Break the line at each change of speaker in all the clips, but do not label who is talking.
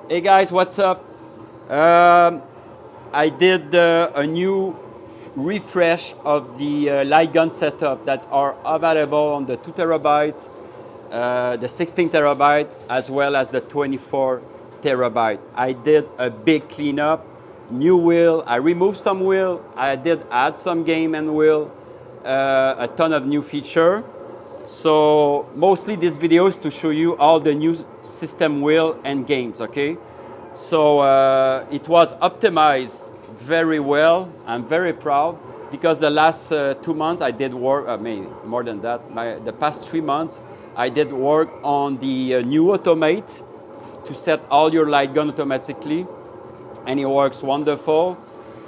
Hey guys, what's up? I did a new refresh of the LightGun setup that are available on the 2 terabyte, the 16 terabyte, as well as the 24 terabyte. I did a big cleanup, new wheel. I removed some wheel. I did add some game and wheel, a ton of new feature. So mostly this video is to show you all the new system wheel and games, okay? So it was optimized very well. I'm very proud because the last 2 months I did work, I mean more than that, the past 3 months I did work on the new automate to set all your light gun automatically, and it works wonderful.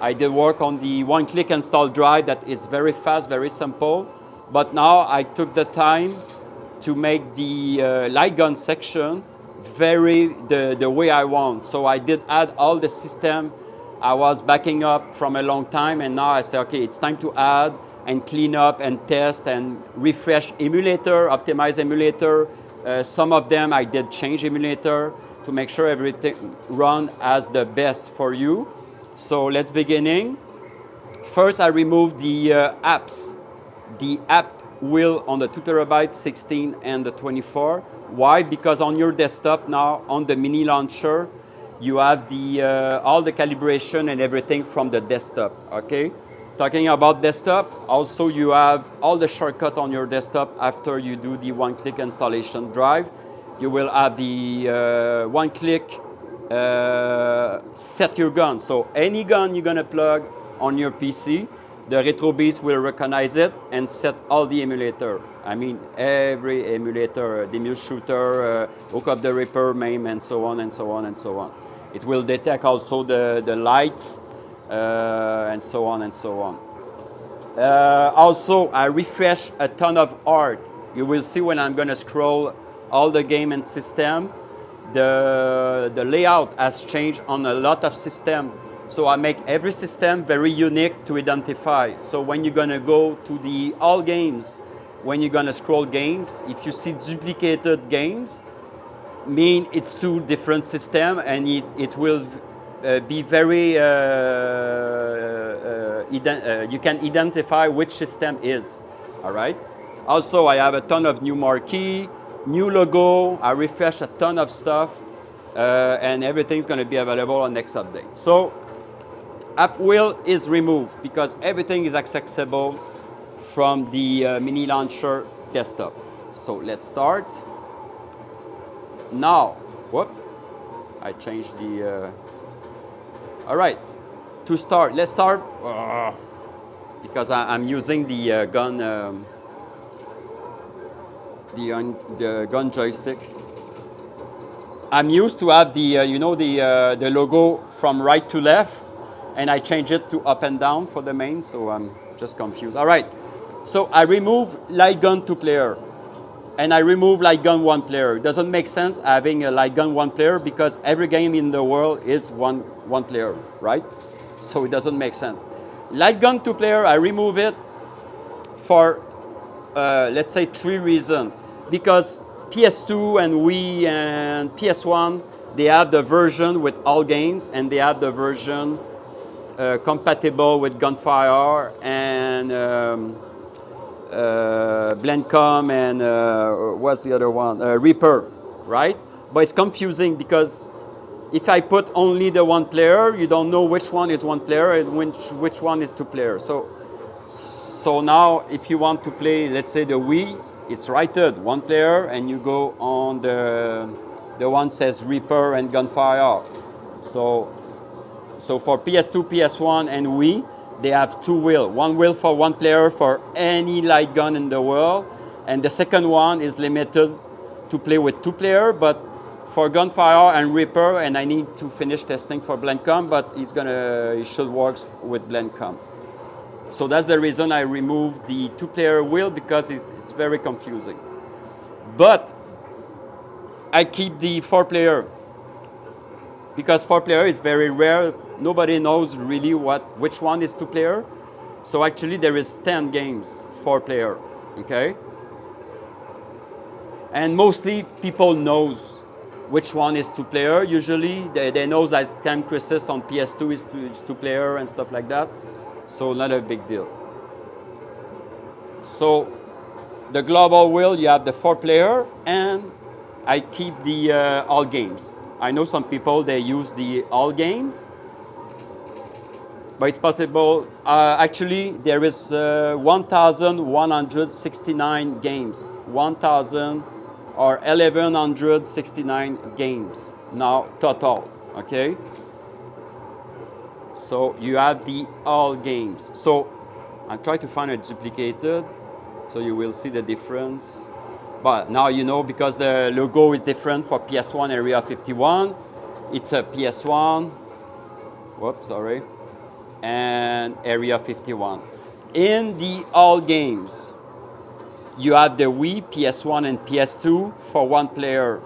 I did work on the one-click install drive that is very fast, very simple. But now I took the time to make the light gun section the way I want. So I did add all the system I was backing up from a long time, and now I say, okay, it's time to add and clean up and test and refresh emulator, optimize emulator. Some of them I did change emulator to make sure everything run as the best for you. So let's beginning. First, I removed the apps, the app wheel on the 2 terabyte, 16 and the 24. Why? Because on your desktop now, on the mini launcher, you have the all the calibration and everything from the desktop, okay? Talking about desktop, also you have all the shortcut on your desktop after you do the one-click installation drive. You will have the one-click set your gun. So any gun you're gonna plug on your PC, the RetroBeast will recognize it and set all the emulator. I mean, every emulator, the mule shooter, hook up the Ripper, MAME, and so on and so on and so on. It will detect also the lights and so on and so on. Also, I refresh a ton of art. You will see when I'm gonna scroll all the game and system, the layout has changed on a lot of system. So I make every system very unique to identify. So when you're gonna go to the all games, when you're gonna scroll games, if you see duplicated games, mean it's two different systems, and it will be very, you can identify which system is, all right? Also, I have a ton of new marquee, new logo, I refresh a ton of stuff, and everything's gonna be available on next update. So, app wheel is removed because everything is accessible from the mini launcher desktop. So let's start. Now, whoop, I changed the, all right, to start, let's start, because I'm using the gun, the gun joystick. I'm used to have the, you know, the logo from right to left, and I change it to up and down for the main, so I'm just confused. All right, so I remove light gun 2 player, and I remove light gun 1 player. It doesn't make sense having a light gun 1 player because every game in the world is one player, right? So it doesn't make sense. Light gun 2 player, I remove it for, let's say 3 reasons. Because PS2 and Wii and PS1, they have the version with all games, and they have the version compatible with Gunfire and Blendcom and what's the other one? Reaper, right? But it's confusing because if I put only the 1 player, you don't know which one is 1 player and which one is 2 player. So now if you want to play, let's say the Wii, it's righted 1 player, and you go on the one says Reaper and Gunfire. So for PS2, PS1, and Wii, they have 2 wheels. 1 wheel for 1 player for any light gun in the world, and the second one is limited to play with 2 players, but for Gunfire and Reaper, and I need to finish testing for Blendcom, but it should work with Blendcom. So that's the reason I removed the 2 player wheel, because it's very confusing. But I keep the 4 player because 4 player is very rare. Nobody knows really which one is 2 player. So actually there is 10 games 4 player, okay? And mostly people knows which one is two-player. Usually, they know that Time Crisis on PS2 is two-player and stuff like that. So not a big deal. So the global wheel, you have the 4-player, and I keep the all games. I know some people, they use the all games, but it's possible. Actually, there is 1,169 games. 1,000 or 1,169 games now total, okay? So you have the all games. So I try to find a duplicated, so you will see the difference. But now you know, because the logo is different for PS1 Area 51. It's a PS1, whoops, sorry, and Area 51. In the all games, you have the Wii, PS1, and PS2 for 1-player.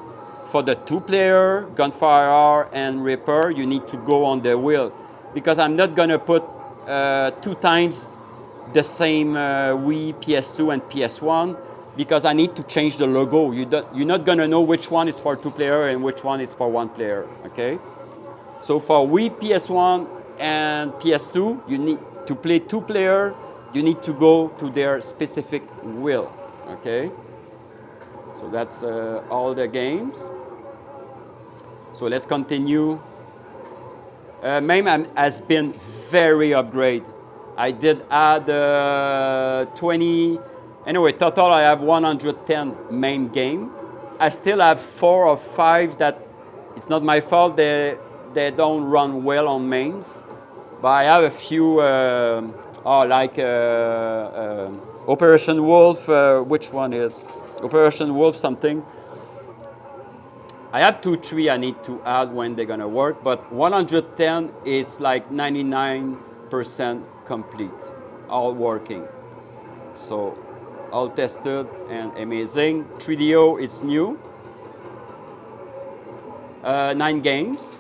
For the 2-player, Gunfire and Ripper, you need to go on the wheel, because I'm not gonna put 2 times the same Wii, PS2, and PS1, because I need to change the logo. You're not gonna know which one is for 2-player and which one is for 1-player, okay? So for Wii, PS1, and PS2, you need to play 2-player, you need to go to their specific wheel, okay? So that's all the games. So let's continue. MAME has been very upgraded. I did add 20, anyway, total I have 110 MAME game. I still have 4 or 5 that, it's not my fault, they don't run well on MAMEs. But I have a few, like Operation Wolf, which one is? Operation Wolf something. I have 2, 3 I need to add when they're gonna work, but 110, it's like 99% complete, all working. So, all tested and amazing. 3DO, it's new. 9 games,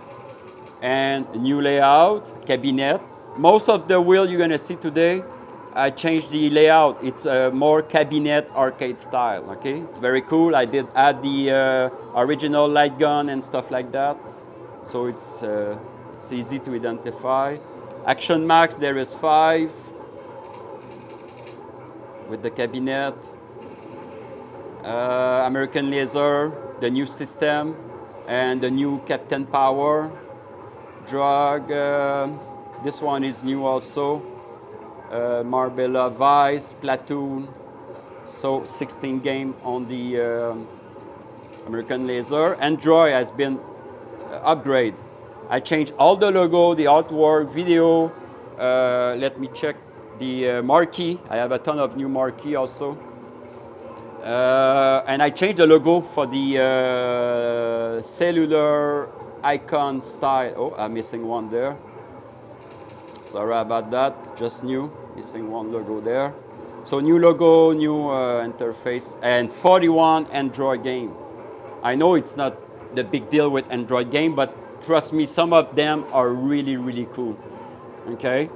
and new layout, cabinet. Most of the wheel you're gonna see today, I changed the layout. It's more cabinet arcade style, okay? It's very cool. I did add the original LightGun and stuff like that. So it's easy to identify. Action Max, there is 5 with the cabinet. American Laser, the new system, and the new Captain Power. Drug, this one is new also. Marbella, Vice, Platoon. So 16 game on the American Laser. Android has been upgraded. I changed all the logo, the artwork, video. Let me check the marquee. I have a ton of new marquee also. And I changed the logo for the cellular icon style. Oh, I'm missing one there. Sorry about that, just new, missing one logo there. So new logo, new interface, and 41 Android game. I know it's not the big deal with Android game, but trust me, some of them are really, really cool. Okay,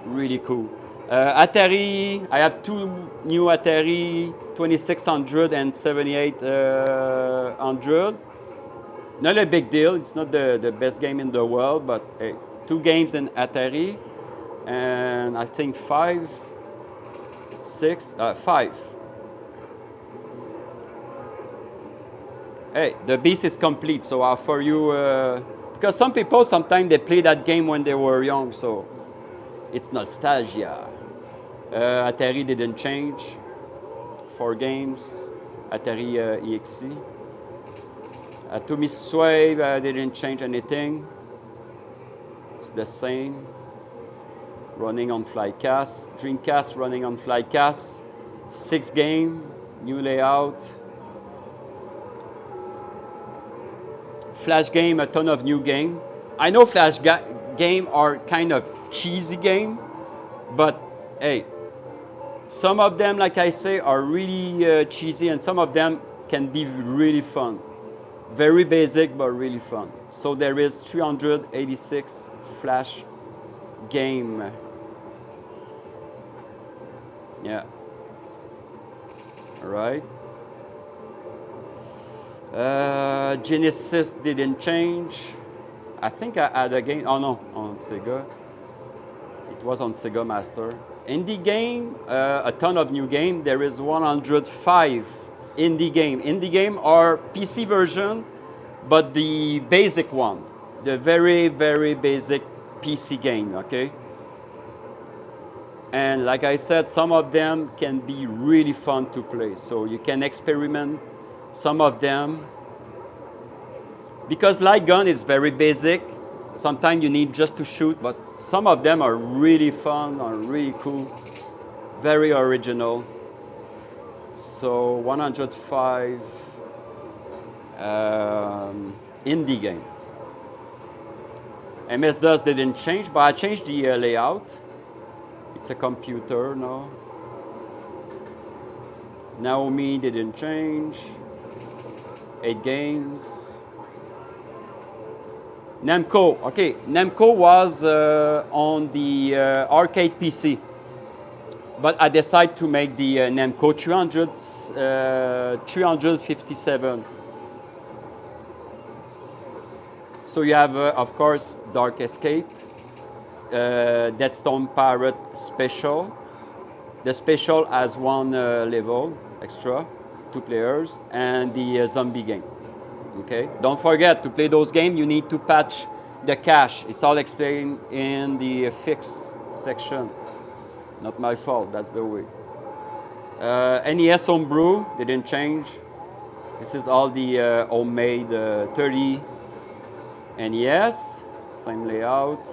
really cool. Atari, I have 2 new Atari 2600 and 7800. Not a big deal, it's not the best game in the world, but hey, 2 games in Atari, and I think 5. Hey, the beast is complete, so I'll offer you, because some people, sometimes they play that game when they were young, so it's nostalgia. Atari didn't change. 4 games, Atari EXE. Atomic Sway didn't change anything. It's the same. Running on Flycast. Dreamcast running on Flycast. 6 game, new layout. Flash game, a ton of new game. I know Flash game are kind of cheesy game, but hey, some of them, like I say, are really cheesy, and some of them can be really fun. Very basic, but really fun. So there is 386 Flash game. Yeah. All right. Genesis didn't change. I think I had a game. Oh no, on Sega. It was on Sega Master. Indie game, a ton of new game. There is 105 indie game. Indie game are PC version, but the basic one, the very, very basic PC game, okay? And like I said, some of them can be really fun to play. So you can experiment some of them. Because LightGun is very basic, sometimes you need just to shoot, but some of them are really fun, are really cool, very original. So 105 indie game. MS-DOS didn't change, but I changed the layout. It's a computer now. Naomi didn't change. 8 games. Namco, okay. Namco was on the arcade PC, but I decided to make the Namco 357. So you have, of course, Dark Escape, TeknoParrot Special. The Special has one level extra, 2 players, and the zombie game. Okay, don't forget to play those games. You need to patch the cache. It's all explained in the fix section. Not my fault. That's the way. NES Homebrew didn't change. This is all the homemade 30 NES. Same layout.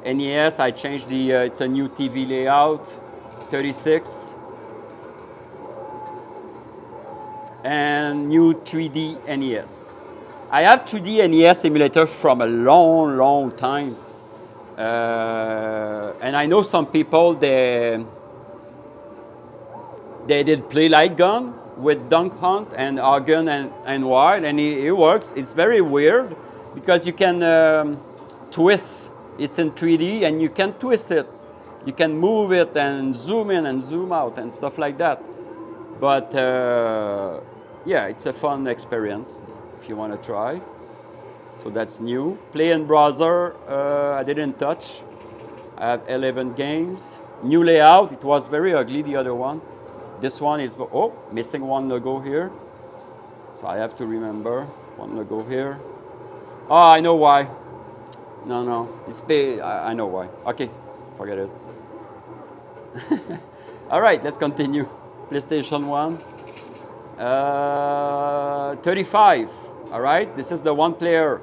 NES, I changed the. It's a new TV layout. 36. And new 3D NES. I have 3D NES emulator from a long, long time. And I know some people, they did play LightGun with Dunk Hunt and Argon and Wild, and it works. It's very weird because you can twist. It's in 3D and you can twist it. You can move it and zoom in and zoom out and stuff like that. But yeah, it's a fun experience if you want to try. So that's new. Play in browser, I didn't touch. I have 11 games. New layout, it was very ugly, the other one. This one is, oh, missing one logo here. So I have to remember one logo here. Oh, I know why. No, it's big, I know why. Okay, forget it. All right, let's continue. PlayStation 1. 35, all right? This is the one player.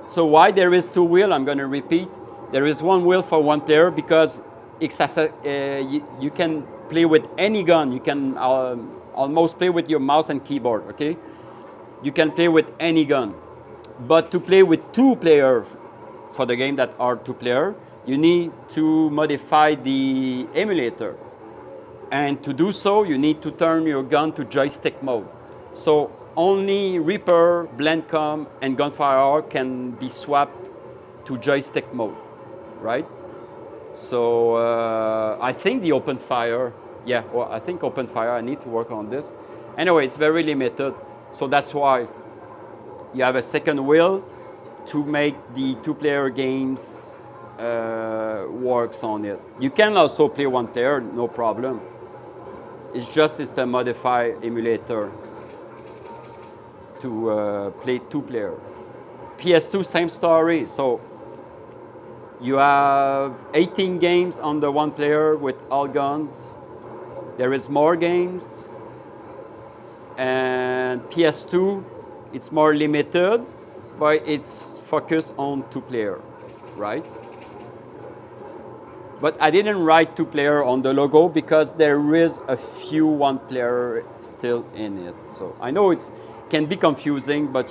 So why there is 2 wheels, I'm gonna repeat. There is 1 wheel for 1 player because you can play with any gun. You can almost play with your mouse and keyboard, okay? You can play with any gun. But to play with 2 players for the game that are 2 player, you need to modify the emulator. And to do so, you need to turn your gun to joystick mode. So only Reaper, Blendcom, and Gunfire can be swapped to joystick mode, right? So I think the open fire, yeah, well, I think open fire, I need to work on this. Anyway, it's very limited. So that's why you have a second wheel to make the 2-player games works on it. You can also play 1 player, no problem. It's a modified emulator to play 2 player. PS2, same story. So you have 18 games on the 1 player with all guns. There is more games. And PS2, it's more limited, but it's focused on 2 player, right? But I didn't write 2 player on the logo because there is a few 1 player still in it. So I know it can be confusing, but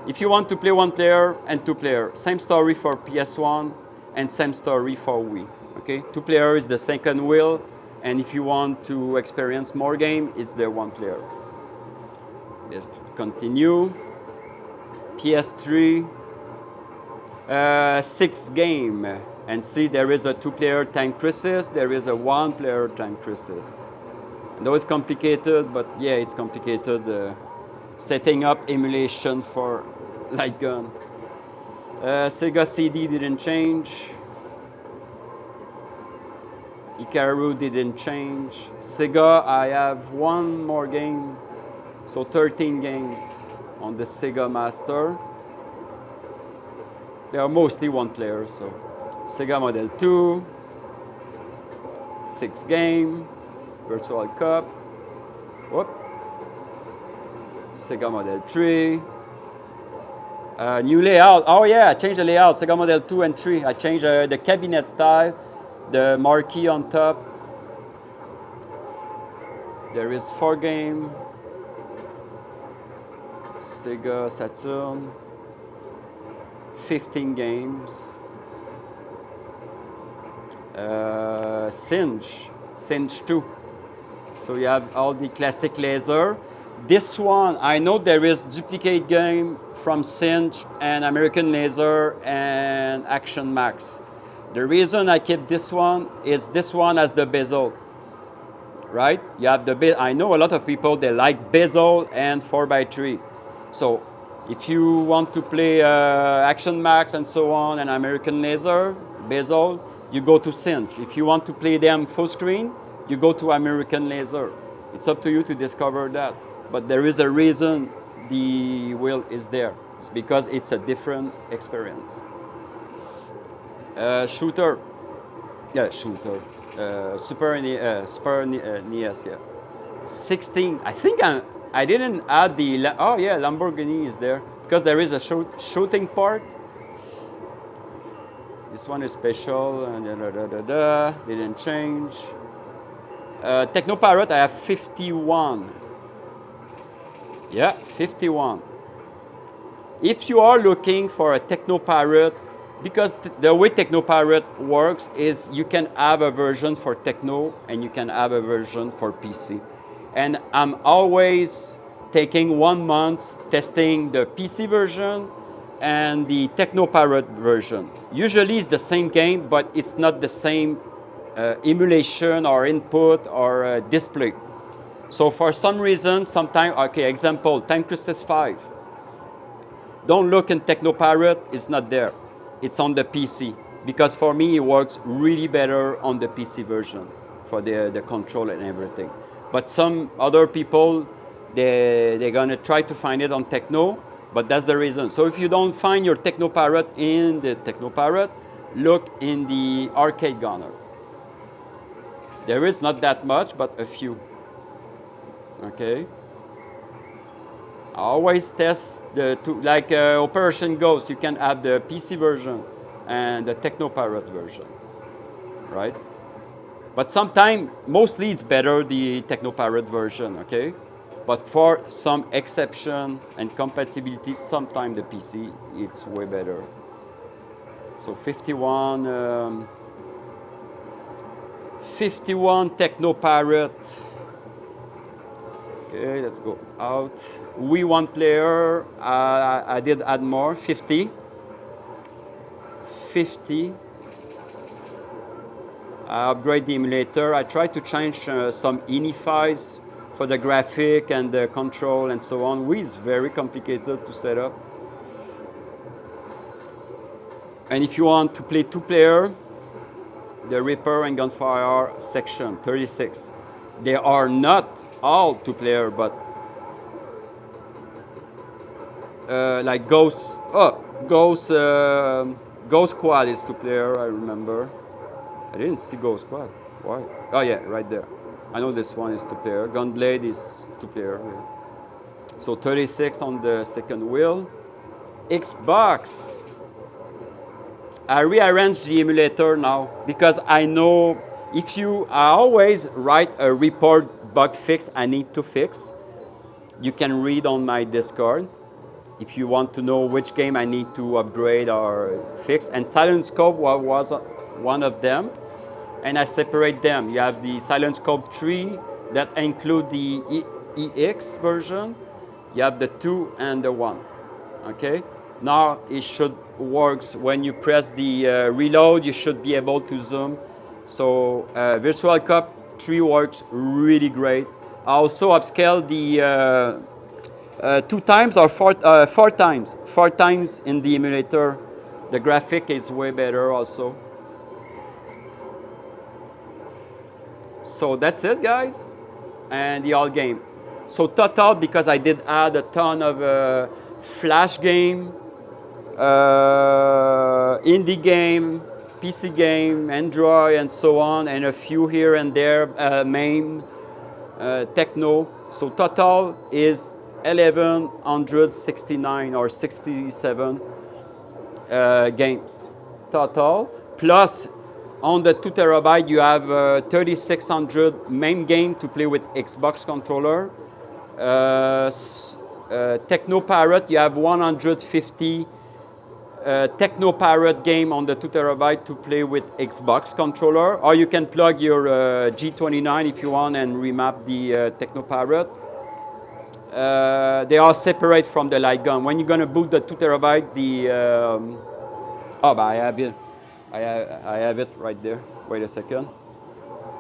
if you want to play 1 player and 2 player, same story for PS1 and same story for Wii. Okay, 2 player is the second wheel, and if you want to experience more game, it's the 1 player. Let's continue. PS3, 6 game. And see, there is a 2-player Time Crisis, there is a 1-player Time Crisis. I know it's complicated, but yeah, it's complicated. setting up emulation for LightGun. Sega CD didn't change. Ikaru didn't change. Sega, I have one more game, so 13 games on the Sega Master. They are mostly one player, so Sega Model 2, 6 game, Virtual Cup, whoop. Sega Model 3, new layout. Oh yeah, I changed the layout. Sega Model 2 and 3. I changed the cabinet style, the marquee on top. There is 4 game. Sega Saturn. 15 games. Singe 2. So you have all the classic laser. This one, I know there is duplicate game from Singe and American Laser and Action Max. The reason I keep this one is this one has the bezel, right? You have the bezel. I know a lot of people, they like bezel and 4x3. So if you want to play Action Max and so on and American Laser, bezel, you go to Singe. If you want to play them full screen, you go to American Laser. It's up to you to discover that. But there is a reason the wheel is there. It's because it's a different experience. Shooter. Yeah, shooter. Super NES, yeah. 16. I think I didn't add the... Oh, yeah, Lamborghini is there. Because there is a shooting part. This one is special. Didn't change. TeknoParrot, I have 51. Yeah, 51. If you are looking for a TeknoParrot, because the way TeknoParrot works is you can have a version for Tekno and you can have a version for PC. And I'm always taking 1 month testing the PC version and the TeknoParrot version. Usually it's the same game, but it's not the same emulation or input or display. So for some reason, sometimes, okay, example, Time Crisis 5. Don't look in TeknoParrot, it's not there. It's on the PC. Because for me, it works really better on the PC version for the control and everything. But some other people, they're gonna try to find it on Tekno, but that's the reason. So if you don't find your TeknoParrot in the TeknoParrot, look in the Arcade Gunner. There is not that much, but a few. Okay. I always test the two, like Operation Ghost, you can have the PC version and the TeknoParrot version, right? But sometimes, mostly it's better the TeknoParrot version, okay? But for some exception and compatibility, sometimes the PC, it's way better. So 51, 51 TeknoParrot. Okay, let's go out. Wii one player, I did add more, 50. 50. I upgrade the emulator. I try to change some inifies for the graphic and the control and so on. Wii is very complicated to set up. And if you want to play 2-player, the Reaper and Gunfire section, 36. They are not all 2-player, but like Ghost Squad is 2-player, I remember. I didn't see Ghost Squad. Why? Oh yeah, right there. I know this one is 2-player. Gunblade is 2-player. Yeah. So 36 on the second wheel. Xbox. I rearranged the emulator now because I know I always write a report bug fix I need to fix. You can read on my Discord if you want to know which game I need to upgrade or fix. And Silent Scope was one of them. And I separate them. You have the Silent Scope 3 that include the EX version. You have the 2 and the 1. Okay? Now it should work. When you press the reload, you should be able to zoom. So Virtual Cup 3 works really great. I also upscale the 2 times or 4 times. 4 times in the emulator. The graphic is way better also. So that's it, guys, and the all game. So total, because I did add a ton of flash game, indie game, PC game, Android, and so on, and a few here and there, MAME, techno. So total is 1169 or 67 games total. Plus, on the 2 terabyte, you have 3600 MAME game to play with Xbox controller. TeknoParrot, you have 150 TeknoParrot game on the 2 terabyte to play with Xbox controller, or you can plug your G29 if you want and remap the TeknoParrot. They are separate from the LightGun. When you're gonna boot the 2 terabyte, but I have it. I have it right there. Wait a second.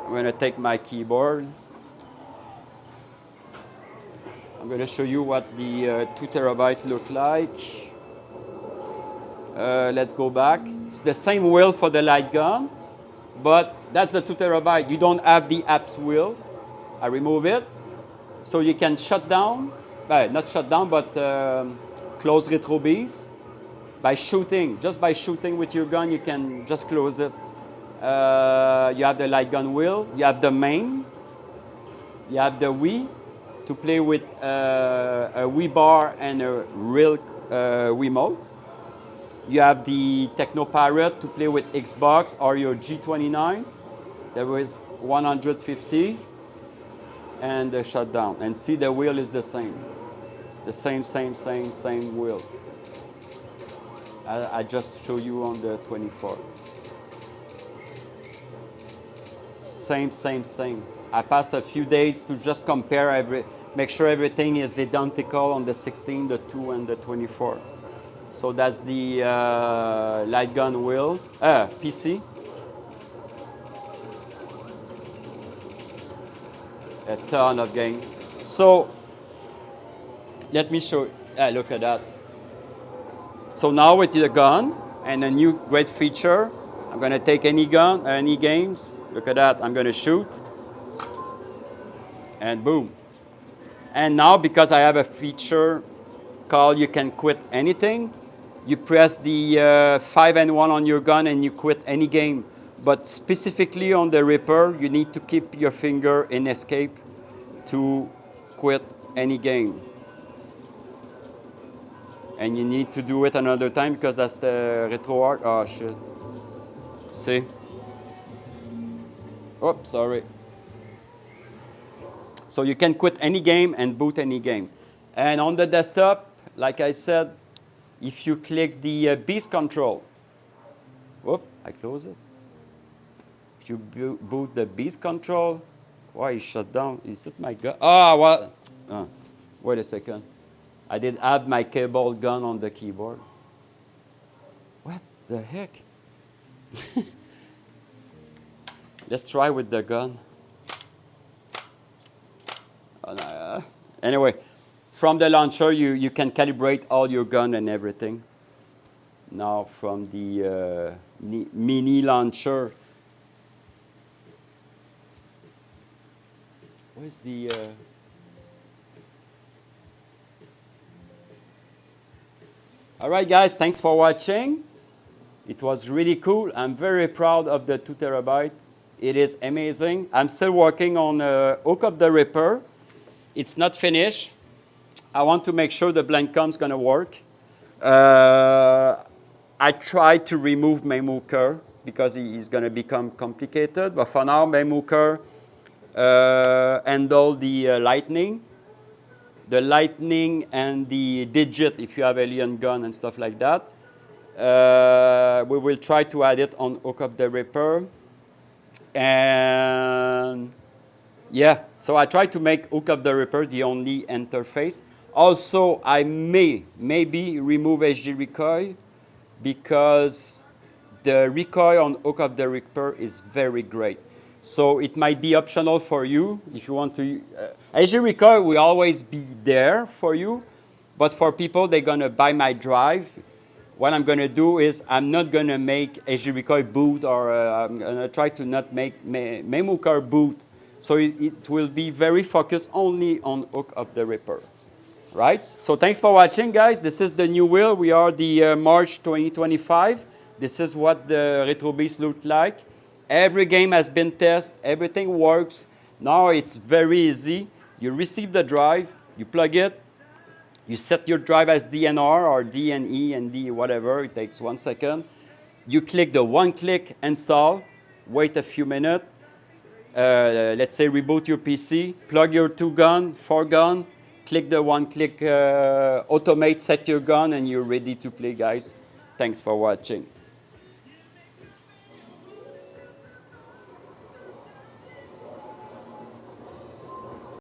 I'm gonna take my keyboard. I'm gonna show you what the 2 terabyte look like. Let's go back. It's the same wheel for the LightGun, but that's the 2 terabyte. You don't have the apps wheel. I remove it. So you can shut down, not shut down, but close RetroBeast by shooting. Just by shooting with your gun, you can just close it. You have the LightGun wheel. You have the MAME. You have the Wii to play with a Wii bar and a real Wiimote. You have the TeknoParrot to play with Xbox or your G29. There was 150. And the shutdown. And see, the wheel is the same. It's the same wheel. I just show you on the 24. Same. I pass a few days to just compare make sure everything is identical on the 16, the 2, and the 24. So that's the LightGun wheel, PC. A ton of game. So let me show. Look at that. So now with the gun and a new great feature, I'm gonna take any gun, any games. Look at that. I'm gonna shoot, and boom. And now because I have a feature called you can quit anything, you press the 5 and 1 on your gun and you quit any game. But specifically on the Ripper, you need to keep your finger in escape to quit any game. And you need to do it another time because that's the retro art. Oh shit. See? Oops, sorry. So you can quit any game and boot any game. And on the desktop, like I said, if you click the Beast control, whoop, I close it. If you boot the Beast control, why is shut down? Is it my gun? Oh, what? Wait a second. I did add my cable gun on the keyboard. What the heck? Let's try with the gun. Anyway, from the launcher, you can calibrate all your gun and everything. Now from the mini launcher, where's the... All right, guys, thanks for watching. It was really cool. I'm very proud of the 2 terabyte. It is amazing. I'm still working on Hook Up the Ripper. It's not finished. I want to make sure the Blancom's gonna work. I tried to remove Memuker because he's gonna become complicated. But for now, Memuker handle the lightning. The lightning and the digit if you have alien gun and stuff like that. We will try to add it on Hook Up the Ripper. And yeah, so I try to make Hook Up the Ripper the only interface. Also, I maybe remove HD recoil because the recoil on Hook Up the Ripper is very great. So it might be optional for you if you want to. HD recoil will always be there for you, But for people, they're going to buy my drive. What I'm going to do is I'm not going to make HDRecoil boot, or I'm going to try to not make Memocar boot. So it will be very focused only on hook up the Ripper. Right? So thanks for watching, guys. This is the new wheel. We are the March 2025. This is what the RetroBeast looked like. Every game has been tested. Everything works. Now it's very easy. You receive the drive. You plug it. You set your drive as DNR or DNE and D whatever. It takes 1 second. You click the one-click install. Wait a few minutes. Let's say reboot your PC. Plug your 2-gun, 4-gun. Click the one-click automate, set your gun, and you're ready to play, guys. Thanks for watching.